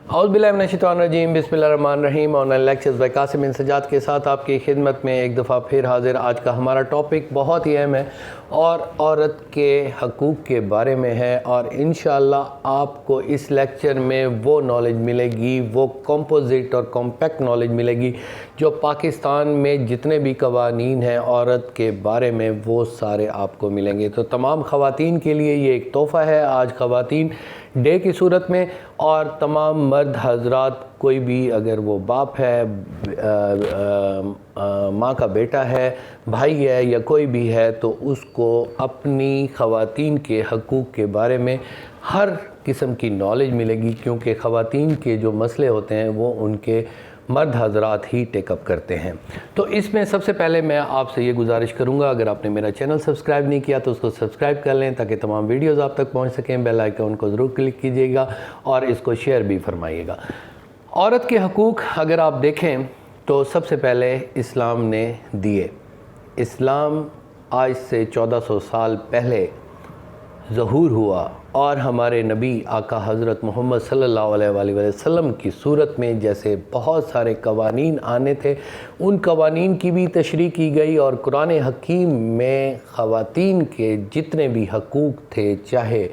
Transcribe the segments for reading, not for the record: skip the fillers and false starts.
اعوذ باللہ من الشیطان الرجیم، بسم اللہ الرحمن الرحیم۔ Online lectures by Qasim bin Sajjad کے ساتھ آپ کی خدمت میں ایک دفعہ پھر حاضر۔ آج کا ہمارا ٹاپک بہت ہی اہم ہے اور عورت کے حقوق کے بارے میں ہے، اور انشاءاللہ آپ کو اس لیکچر میں وہ نالج ملے گی، وہ کمپوزٹ اور کمپیکٹ نالج ملے گی جو پاکستان میں جتنے بھی قوانین ہیں عورت کے بارے میں وہ سارے آپ کو ملیں گے۔ تو تمام خواتین کے لیے یہ ایک تحفہ ہے آج خواتین ڈے کی صورت میں، اور تمام مرد حضرات، کوئی بھی اگر وہ باپ ہے، ماں کا بیٹا ہے، بھائی ہے یا کوئی بھی ہے، تو اس کو اپنی خواتین کے حقوق کے بارے میں ہر قسم کی نالج ملے گی، کیونکہ خواتین کے جو مسئلے ہوتے ہیں وہ ان کے مرد حضرات ہی ٹیک اپ کرتے ہیں۔ تو اس میں سب سے پہلے میں آپ سے یہ گزارش کروں گا، اگر آپ نے میرا چینل سبسکرائب نہیں کیا تو اس کو سبسکرائب کر لیں تاکہ تمام ویڈیوز آپ تک پہنچ سکیں۔ بیل آئیکن کو ضرور کلک کیجیے گا اور اس کو شیئر بھی فرمائیے گا۔ عورت کے حقوق اگر آپ دیکھیں تو سب سے پہلے اسلام نے دیے۔ اسلام آج سے 1400 سال پہلے ظہور ہوا، اور ہمارے نبی آقا حضرت محمد صلی اللہ علیہ وآلہ وسلم کی صورت میں جیسے بہت سارے قوانین آنے تھے، ان قوانین کی بھی تشریح کی گئی، اور قرآن حکیم میں خواتین کے جتنے بھی حقوق تھے، چاہے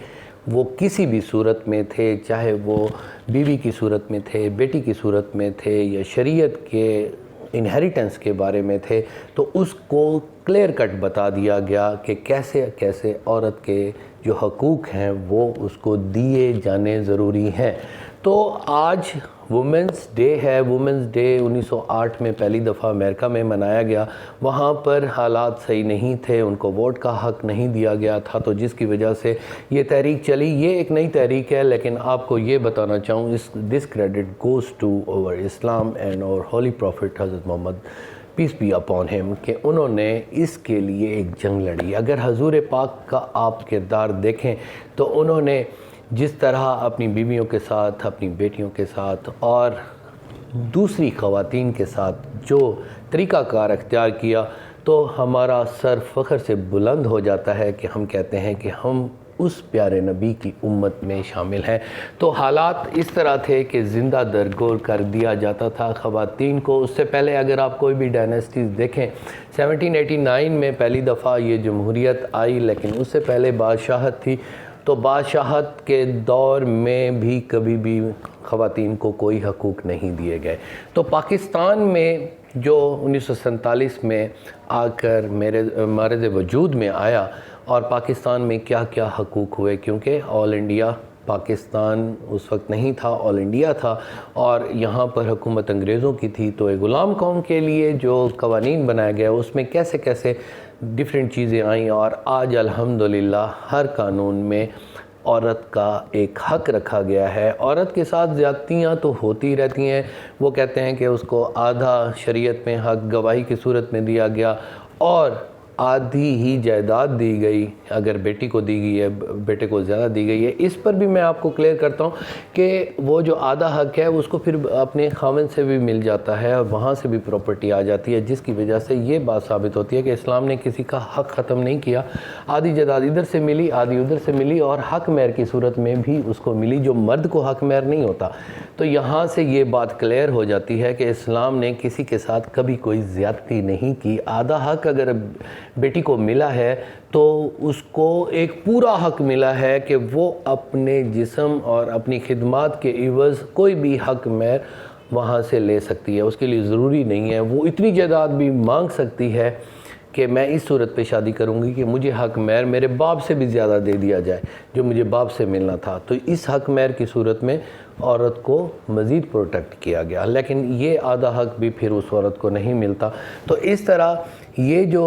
وہ کسی بھی صورت میں تھے، چاہے وہ بیوی کی صورت میں تھے، بیٹی کی صورت میں تھے، یا شریعت کے انہیریٹنس کے بارے میں تھے، تو اس کو کلیئر کٹ بتا دیا گیا کہ کیسے کیسے عورت کے جو حقوق ہیں وہ اس کو دیے جانے ضروری ہیں۔ تو آج وومنس ڈے ہے۔ وومنس ڈے 1908 میں پہلی دفعہ امریکہ میں منایا گیا۔ وہاں پر حالات صحیح نہیں تھے، ان کو ووٹ کا حق نہیں دیا گیا تھا، تو جس کی وجہ سے یہ تحریک چلی۔ یہ ایک نئی تحریک ہے، لیکن آپ کو یہ بتانا چاہوں، this credit goes to over Islam and اور ہولی پروفٹ حضرت محمد پیس بی اپون ہم، کہ انہوں نے اس کے لیے ایک جنگ لڑی۔ اگر حضور پاک کا آپ کردار دیکھیں تو انہوں نے جس طرح اپنی بیویوں کے ساتھ، اپنی بیٹیوں کے ساتھ اور دوسری خواتین کے ساتھ جو طریقہ کار اختیار کیا، تو ہمارا سر فخر سے بلند ہو جاتا ہے کہ ہم کہتے ہیں کہ ہم اس پیارے نبی کی امت میں شامل ہیں۔ تو حالات اس طرح تھے کہ زندہ درگور کر دیا جاتا تھا خواتین کو۔ اس سے پہلے اگر آپ کوئی بھی ڈائنیسٹیز دیکھیں، 1789 میں پہلی دفعہ یہ جمہوریت آئی، لیکن اس سے پہلے بادشاہت تھی، تو بادشاہت کے دور میں بھی کبھی بھی خواتین کو کوئی حقوق نہیں دیے گئے۔ تو پاکستان میں جو 1947 میں آ کر معرض وجود میں آیا، اور پاکستان میں کیا کیا حقوق ہوئے، کیونکہ آل انڈیا پاکستان اس وقت نہیں تھا، آل انڈیا تھا، اور یہاں پر حکومت انگریزوں کی تھی، تو ایک غلام قوم کے لیے جو قوانین بنایا گیا اس میں کیسے کیسے ڈیفرنٹ چیزیں آئیں، اور آج الحمدللہ ہر قانون میں عورت کا ایک حق رکھا گیا ہے۔ عورت کے ساتھ زیادتیاں تو ہوتی رہتی ہیں، وہ کہتے ہیں کہ اس کو آدھا شریعت میں حق گواہی کی صورت میں دیا گیا، اور آدھی ہی جائیداد دی گئی، اگر بیٹی کو دی گئی ہے، بیٹے کو زیادہ دی گئی ہے۔ اس پر بھی میں آپ کو کلیئر کرتا ہوں کہ وہ جو آدھا حق ہے اس کو پھر اپنے خاوند سے بھی مل جاتا ہے، اور وہاں سے بھی پراپرٹی آ جاتی ہے، جس کی وجہ سے یہ بات ثابت ہوتی ہے کہ اسلام نے کسی کا حق ختم نہیں کیا۔ آدھی جائیداد ادھر سے ملی، آدھی ادھر سے ملی، اور حق مہر کی صورت میں بھی اس کو ملی جو مرد کو حق مہر نہیں ہوتا۔ تو یہاں سے یہ بات کلیئر ہو جاتی ہے کہ اسلام نے کسی کے ساتھ کبھی کوئی زیادتی نہیں کی۔ آدھا حق اگر بیٹی کو ملا ہے تو اس کو ایک پورا حق ملا ہے کہ وہ اپنے جسم اور اپنی خدمات کے عوض کوئی بھی حق مہر وہاں سے لے سکتی ہے۔ اس کے لیے ضروری نہیں ہے، وہ اتنی جائیداد بھی مانگ سکتی ہے کہ میں اس صورت پہ شادی کروں گی کہ مجھے حق مہر میرے باپ سے بھی زیادہ دے دیا جائے جو مجھے باپ سے ملنا تھا۔ تو اس حق مہر کی صورت میں عورت کو مزید پروٹیکٹ کیا گیا، لیکن یہ آدھا حق بھی پھر اس عورت کو نہیں ملتا۔ تو اس طرح یہ جو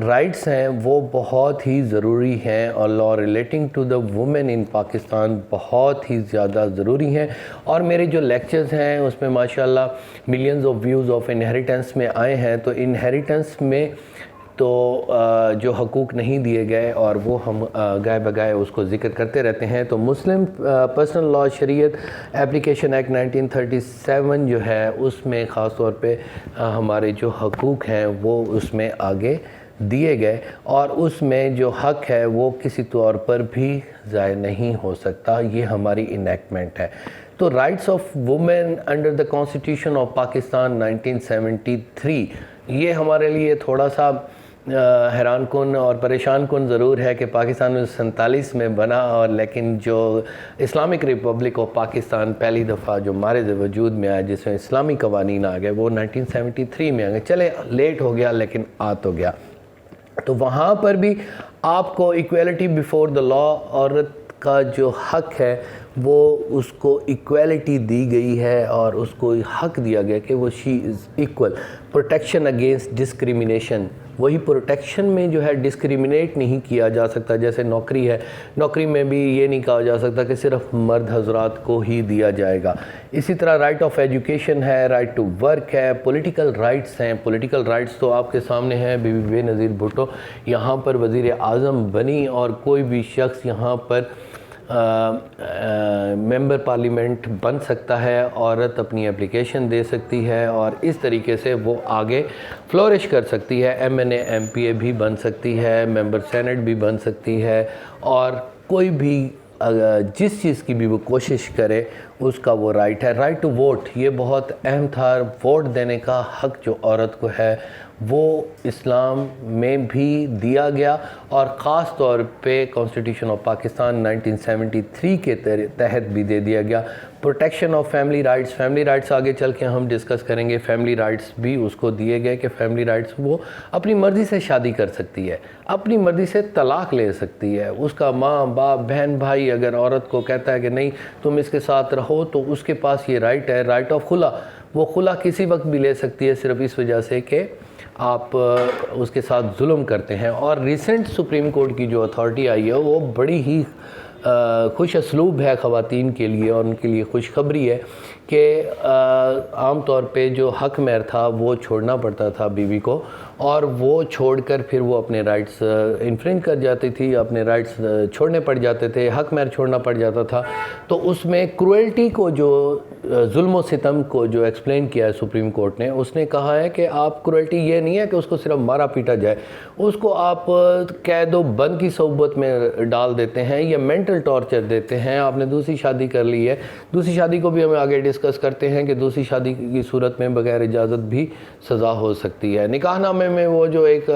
رائٹس ہیں وہ بہت ہی ضروری ہیں، اور law relating to the women in Pakistan بہت ہی زیادہ ضروری ہیں، اور میرے جو لیکچرز ہیں اس میں ماشاءاللہ millions of views of inheritance میں آئے ہیں۔ تو انہیریٹنس میں تو جو حقوق نہیں دیے گئے، اور وہ ہم گائے بگائے اس کو ذکر کرتے رہتے ہیں، تو مسلم پرسنل لا شریعت اپلیکیشن ایکٹ 1937 جو ہے اس میں خاص طور پہ ہمارے جو حقوق ہیں وہ اس میں آگے دیے گئے، اور اس میں جو حق ہے وہ کسی طور پر بھی ضائع نہیں ہو سکتا۔ یہ ہماری انیکٹمنٹ ہے۔ تو rights of women under the constitution of Pakistan 1973 یہ ہمارے لیے تھوڑا سا حیران کن اور پریشان کن ضرور ہے کہ پاکستان 1947 میں بنا، اور لیکن جو اسلامک ریپبلک آف پاکستان پہلی دفعہ جو مارز وجود میں آیا جس میں اسلامی قوانین آ گئے وہ 1973 میں آ گئے. چلے لیٹ ہو گیا لیکن آ تو گیا. تو وہاں پر بھی آپ کو ایکویلٹی بیفور دا لا، عورت کا جو حق ہے وہ اس کو ایکویلٹی دی گئی ہے اور اس کو حق دیا گیا کہ وہ she is equal. Protection against discrimination, وہی پروٹیکشن میں جو ہے ڈسکریمنیٹ نہیں کیا جا سکتا. جیسے نوکری ہے، نوکری میں بھی یہ نہیں کہا جا سکتا کہ صرف مرد حضرات کو ہی دیا جائے گا. اسی طرح رائٹ آف ایجوکیشن ہے، رائٹ ٹو ورک ہے، پولیٹیکل رائٹس ہیں. پولیٹیکل رائٹس تو آپ کے سامنے ہیں. بی بی بے نظیر بھٹو یہاں پر وزیر اعظم بنی اور کوئی بھی شخص یہاں پر ممبر پارلیمنٹ بن سکتا ہے، عورت اپنی اپلیکیشن دے سکتی ہے اور اس طریقے سے وہ آگے فلورش کر سکتی ہے. M N A M P A بھی بن سکتی ہے، ممبر سینٹ بھی بن سکتی ہے، اور کوئی بھی جس چیز کی بھی وہ کوشش کرے اس کا وہ رائٹ ہے. رائٹ ٹو ووٹ یہ بہت اہم تھا. ووٹ دینے کا حق جو عورت کو ہے وہ اسلام میں بھی دیا گیا اور خاص طور پہ کانسٹیٹیوشن آف پاکستان 1973 کے تحت بھی دے دیا گیا. Protection of family rights, family rights آگے چل کے ہم ڈسکس کریں گے. فیملی رائٹس بھی اس کو دیے گئے کہ فیملی رائٹس وہ اپنی مرضی سے شادی کر سکتی ہے، اپنی مرضی سے طلاق لے سکتی ہے. اس کا ماں باپ بہن بھائی اگر عورت کو کہتا ہے کہ نہیں تم اس کے ساتھ رہو تو اس کے پاس یہ رائٹ ہے. رائٹ آف خلا، وہ خلا کسی وقت بھی لے سکتی ہے صرف اس وجہ سے کہ آپ اس کے ساتھ ظلم کرتے ہیں. اور ریسنٹ سپریم کورٹ کی جو اتھارٹی آئی ہے وہ بڑی ہی خوش اسلوب ہے خواتین کے لیے اور ان کے لیے خوشخبری ہے کہ عام طور پہ جو حق مہر تھا وہ چھوڑنا پڑتا تھا بیوی کو، اور وہ چھوڑ کر پھر وہ اپنے رائٹس انفرنج کر جاتی تھی، اپنے رائٹس چھوڑنے پڑ جاتے تھے، حق مہر چھوڑنا پڑ جاتا تھا. تو اس میں کروئلٹی کو جو ظلم و ستم کو جو ایکسپلین کیا ہے سپریم کورٹ نے، اس نے کہا ہے کہ آپ کروئلٹی یہ نہیں ہے کہ اس کو صرف مارا پیٹا جائے، اس کو آپ قید و بند کی صحبت میں ڈال دیتے ہیں یا مینٹل ٹارچر دیتے ہیں. آپ نے دوسری شادی کر لی ہے، دوسری شادی کو بھی ہمیں آگے ڈسکس کرتے ہیں کہ دوسری شادی کی صورت میں بغیر اجازت بھی سزا ہو سکتی ہے. نکاح نامے میں وہ جو ایک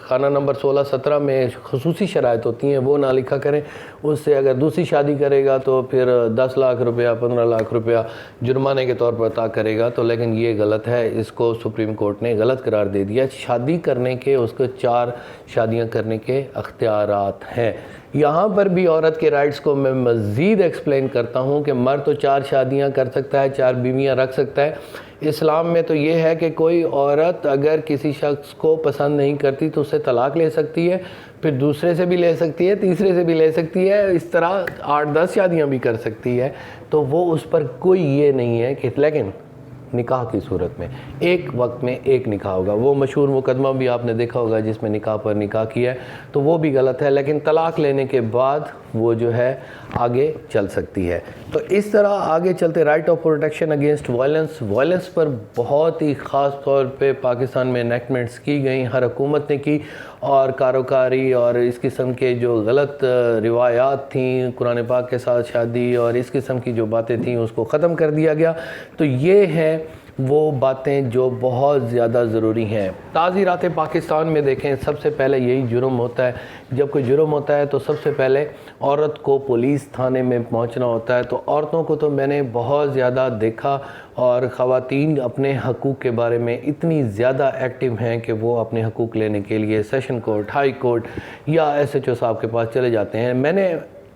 خانہ نمبر 16-17 میں خصوصی شرائط ہوتی ہیں وہ نہ لکھا کریں. اس سے اگر دوسری شادی کرے گا تو پھر 10 لاکھ روپیہ 15 لاکھ روپیہ جرمانے کے طور پر عطا کرے گا. تو لیکن یہ غلط ہے، اس کو سپریم کورٹ نے غلط قرار دے دیا. شادی کرنے کے اس کو 4 شادیاں کرنے کے اختیارات ہیں. یہاں پر بھی عورت کے رائٹس کو میں مزید ایکسپلین کرتا ہوں کہ مرد تو 4 شادیاں کر سکتا ہے، 4 بیویاں رکھ سکتا ہے. اسلام میں تو یہ ہے کہ کوئی عورت اگر کسی شخص کو پسند نہیں کرتی تو اس سے طلاق لے سکتی ہے، پھر دوسرے سے بھی لے سکتی ہے، تیسرے سے بھی لے سکتی ہے، اس طرح 8-10 شادیاں بھی کر سکتی ہے. تو وہ اس پر کوئی یہ نہیں ہے کہ لیکن نکاح کی صورت میں ایک وقت میں ایک نکاح ہوگا. وہ مشہور مقدمہ بھی آپ نے دیکھا ہوگا جس میں نکاح پر نکاح کیا ہے، تو وہ بھی غلط ہے. لیکن طلاق لینے کے بعد وہ جو ہے آگے چل سکتی ہے. تو اس طرح آگے چلتے right of protection against violence, violence پر بہت ہی خاص طور پہ پاکستان میں انیکٹمنٹس کی گئیں، ہر حکومت نے کی، اور کاروکاری اور اس قسم کے جو غلط روایات تھیں، قرآن پاک کے ساتھ شادی اور اس قسم کی جو باتیں تھیں اس کو ختم کر دیا گیا. تو یہ ہے وہ باتیں جو بہت زیادہ ضروری ہیں. تعزیرات پاکستان میں دیکھیں سب سے پہلے یہی جرم ہوتا ہے. جب کوئی جرم ہوتا ہے تو سب سے پہلے عورت کو پولیس تھانے میں پہنچنا ہوتا ہے. تو عورتوں کو تو میں نے بہت زیادہ دیکھا، اور خواتین اپنے حقوق کے بارے میں اتنی زیادہ ایکٹیو ہیں کہ وہ اپنے حقوق لینے کے لیے سیشن کورٹ، ہائی کورٹ یا ایس ایچ او صاحب کے پاس چلے جاتے ہیں. میں نے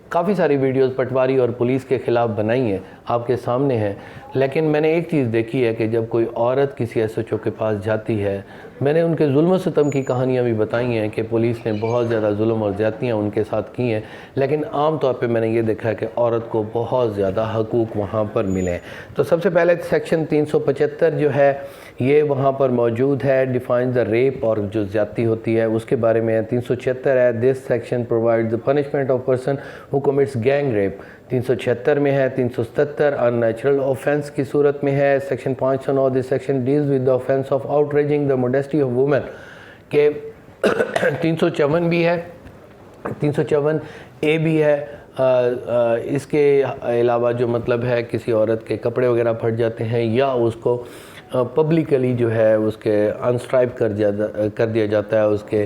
کافی ساری ویڈیوز پٹواری اور پولیس کے خلاف بنائی ہیں، آپ کے سامنے ہیں. لیکن میں نے ایک چیز دیکھی ہے کہ جب کوئی عورت کسی ایس ایچ او کے پاس جاتی ہے، میں نے ان کے ظلم و ستم کی کہانیاں بھی بتائی ہیں کہ پولیس نے بہت زیادہ ظلم اور زیادتیاں ان کے ساتھ کی ہیں. لیکن عام طور پہ میں نے یہ دیکھا ہے کہ عورت کو بہت زیادہ حقوق وہاں پر ملے. تو سب سے پہلے سیکشن 375 جو ہے یہ وہاں پر موجود ہے، ڈیفائنز دا ریپ، اور جو زیادتی ہوتی ہے اس کے بارے میں 376 ہے. This section provide the punishment of person who commits gang rape. 376 میں ہے. 377 ان نیچرل آفینس کی صورت میں ہے. Section 509 this section deals with the offence of outraging the modesty of women کہ 354 بھی ہے، 354 اے بھی ہے. اس کے علاوہ جو مطلب ہے کسی عورت کے کپڑے وغیرہ پھٹ جاتے ہیں یا اس کو پبلکلی جو ہے اس کے انسٹرائپ کر دیا جاتا ہے، اس کے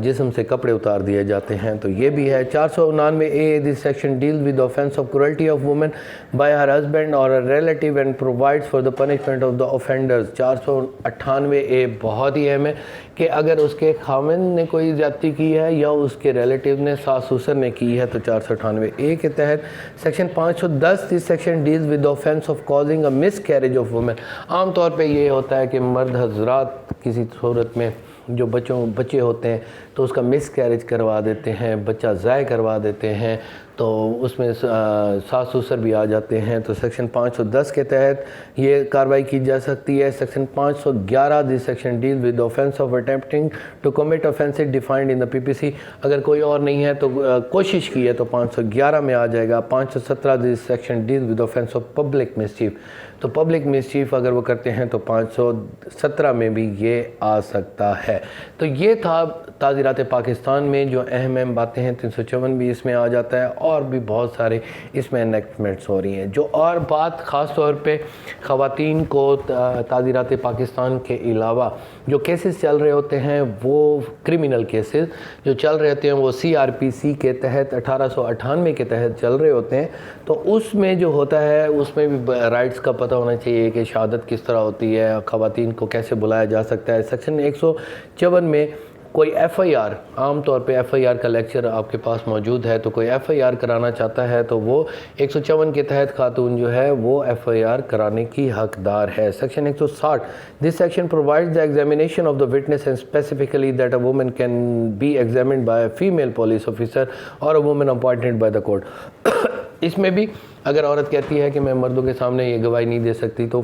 جسم سے کپڑے اتار دیے جاتے ہیں، تو یہ بھی ہے۔ 499A this section deals with offence of cruelty of women by her husband اور relative and provides for the punishment of the offenders. 498A بہت ہی اہم ہے کہ اگر اس کے خاوند نے کوئی زیادتی کی ہے یا اس کے ریلیٹیو نے، ساس سسر نے کی ہے، تو 498A کے تحت۔ Section 510 this section deals with offence of causing a miscarriage of women. عام طور پہ یہ ہوتا ہے کہ مرد حضرات کسی صورت میں جو بچے ہوتے ہیں تو اس کا مس کیریج کروا دیتے ہیں، بچہ ضائع کروا دیتے ہیں، تو اس میں ساس سسر بھی آ جاتے ہیں، تو سیکشن 510 کے تحت یہ کارروائی کی جا سکتی ہے۔ Section 511 this section deal with offence of attempting to commit offence defined in the PPC۔ اگر کوئی اور نہیں ہے تو کوشش کی ہے تو 511 میں آ جائے گا۔ 517 this section deal with offence of public mischief, تو پبلک مسچیف اگر وہ کرتے ہیں تو 517 میں بھی یہ آ سکتا ہے۔ تو یہ تھا تعزیرات پاکستان میں جو اہم باتیں ہیں۔ 354 بھی اس میں آ جاتا ہے اور بھی بہت سارے اس میں انیکٹمنٹس ہو رہی ہیں۔ جو اور بات خاص طور پہ خواتین کو تعزیرات پاکستان کے علاوہ جو کیسز چل رہے ہوتے ہیں، وہ کرمنل کیسز جو چل رہے ہوتے ہیں وہ CRPC کے تحت 1898 کے تحت چل رہے ہوتے ہیں، تو اس میں جو ہوتا ہے اس میں بھی رائٹس کا پتہ ہونا چاہیے کہ شہادت کس طرح ہوتی ہے، خواتین کو کیسے بلایا جا سکتا ہے۔ سیکشن 154 میں کوئی FIR، عام طور پہ FIR کا لیکچر آپ کے پاس موجود ہے، تو کوئی FIR کرانا چاہتا ہے تو وہ 154 کے تحت خاتون جو ہے وہ FIR کرانے کی حقدار ہے۔ Section 160 this section provides the examination of the witness and specifically that a woman can be examined by a female police officer اور a woman appointed by the court. اس میں بھی اگر عورت کہتی ہے کہ میں مردوں کے سامنے یہ گواہی نہیں دے سکتی، تو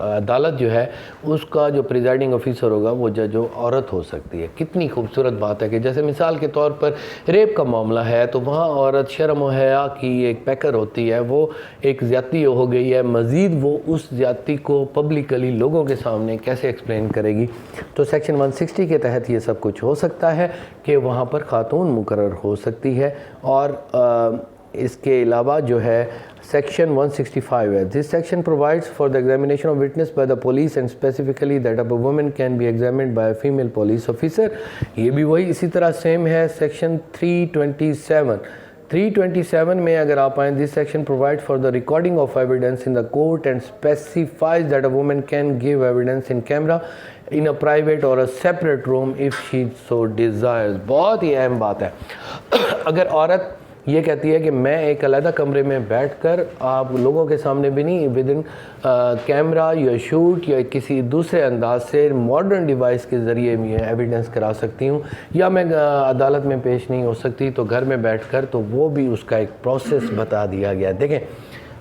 عدالت جو ہے اس کا جو پریزائڈنگ آفیسر ہوگا وہ جج و عورت ہو سکتی ہے۔ کتنی خوبصورت بات ہے کہ جیسے مثال کے طور پر ریپ کا معاملہ ہے تو وہاں عورت شرم و حیا کی ایک پیکر ہوتی ہے، وہ ایک زیادتی ہو گئی ہے، مزید وہ اس زیادتی کو پبلکلی لوگوں کے سامنے کیسے ایکسپلین کرے گی، تو سیکشن 160 کے تحت یہ سب کچھ ہو سکتا ہے کہ وہاں پر خاتون مقرر ہو سکتی ہے۔ اور اس کے علاوہ جو ہے سیکشن 165 ہے this section provides for the examination of witness by the police and specifically that a woman can be examined by a female police officer. یہ بھی وہی اسی طرح سیم ہے۔ سیکشن 327 میں اگر آپ آئیں دس section provide for the recording of evidence in the court and specifies that a woman can give evidence in camera in a private or a separate room if she so desires۔ بہت ہی اہم بات ہے۔ اگر عورت یہ کہتی ہے کہ میں ایک علیحدہ کمرے میں بیٹھ کر آپ لوگوں کے سامنے بھی نہیں، ودن کیمرہ یا شوٹ یا کسی دوسرے انداز سے ماڈرن ڈیوائس کے ذریعے میں ایویڈنس کرا سکتی ہوں، یا میں عدالت میں پیش نہیں ہو سکتی تو گھر میں بیٹھ کر، تو وہ بھی اس کا ایک پروسیس بتا دیا گیا۔ دیکھیں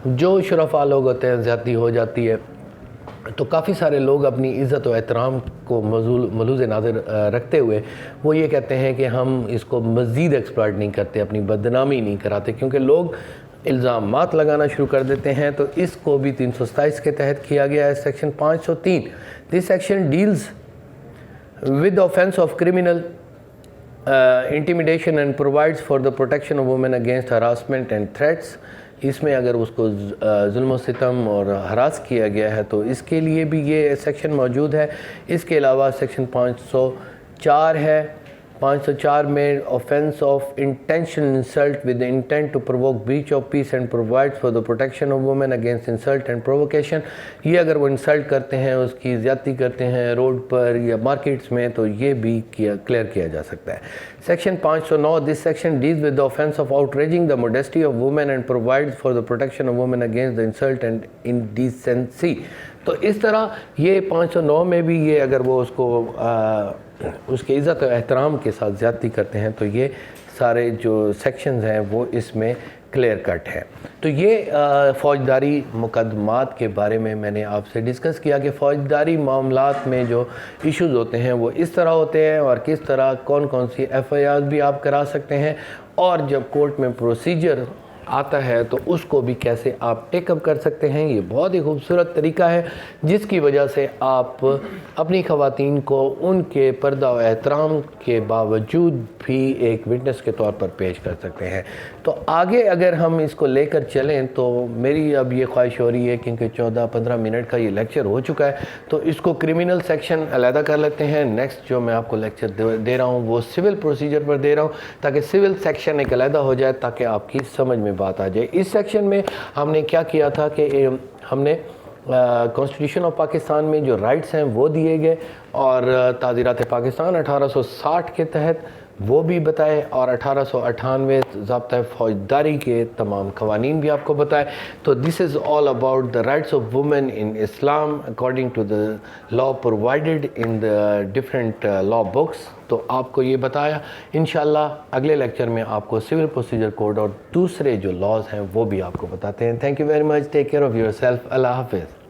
جو شرفاء لوگ ہوتے ہیں، زیادتی ہو جاتی ہے تو کافی سارے لوگ اپنی عزت و احترام کو ملوز نظر رکھتے ہوئے وہ یہ کہتے ہیں کہ ہم اس کو مزید ایکسپلائٹ نہیں کرتے، اپنی بدنامی نہیں کراتے، کیونکہ لوگ الزامات لگانا شروع کر دیتے ہیں۔ تو اس کو بھی 327 کے تحت کیا گیا ہے۔ Section 503 this section deals with offence of criminal intimidation and provides for the protection of women against harassment and threats. اس میں اگر اس کو ظلم و ستم اور ہراس کیا گیا ہے تو اس کے لیے بھی یہ سیکشن موجود ہے۔ اس کے علاوہ سیکشن 504 ہے۔ 504 میں offense of intentional insult with the intent to provoke breach of peace and provides for the protection of women against insult and provocation۔ یہ اگر وہ انسلٹ کرتے ہیں، اس کی زیادتی کرتے ہیں روڈ پر یا مارکیٹس میں، تو یہ بھی کلیئر کیا جا سکتا ہے۔ Section 509 this section deals with the offense of outraging the modesty of women and provides for the protection of women against the insult and indecency۔ تو اس طرح یہ 509 میں بھی یہ اگر وہ اس کو اس کے عزت و احترام کے ساتھ زیادتی کرتے ہیں تو یہ سارے جو سیکشنز ہیں وہ اس میں کلیئر کٹ ہے۔ تو یہ فوجداری مقدمات کے بارے میں نے آپ سے ڈسکس کیا کہ فوجداری معاملات میں جو ایشوز ہوتے ہیں وہ اس طرح ہوتے ہیں، اور کس طرح کون کون سی FIR بھی آپ کرا سکتے ہیں، اور جب کورٹ میں پروسیجر آتا ہے تو اس کو بھی کیسے آپ ٹیک اپ کر سکتے ہیں۔ یہ بہت ہی خوبصورت طریقہ ہے جس کی وجہ سے آپ اپنی خواتین کو ان کے پردہ و احترام کے باوجود بھی ایک وٹنس کے طور پر پیش کر سکتے ہیں۔ تو آگے اگر ہم اس کو لے کر چلیں تو میری اب یہ خواہش ہو رہی ہے کیونکہ 14-15 منٹ کا یہ لیکچر ہو چکا ہے تو اس کو کرمنل سیکشن علیحدہ کر لیتے ہیں. نیکسٹ جو میں آپ کو لیکچر دے رہا ہوں وہ سول پروسیجر پر دے رہا ہوں تاکہ سول سیکشن ایک علیحدہ ہو جائے تاکہ آپ کی سمجھ میں بات آ جائے. اس سیکشن میں ہم نے کیا کیا تھا کہ ہم نے کانسٹیٹیوشن آف پاکستان میں جو رائٹس ہیں وہ دیے گئے اور تعزیرات پاکستان 1860 کے تحت وہ بھی بتائے اور 1898 ضابطہ فوجداری کے تمام قوانین بھی آپ کو بتائے. تو this is all about the rights of women in Islam according to the law provided in the different law books. تو آپ کو یہ بتایا. انشاءاللہ اگلے لیکچر میں آپ کو سول پروسیجر کوڈ اور دوسرے جو لاز ہیں وہ بھی آپ کو بتاتے ہیں. Thank you very much. Take care of yourself. اللہ حافظ.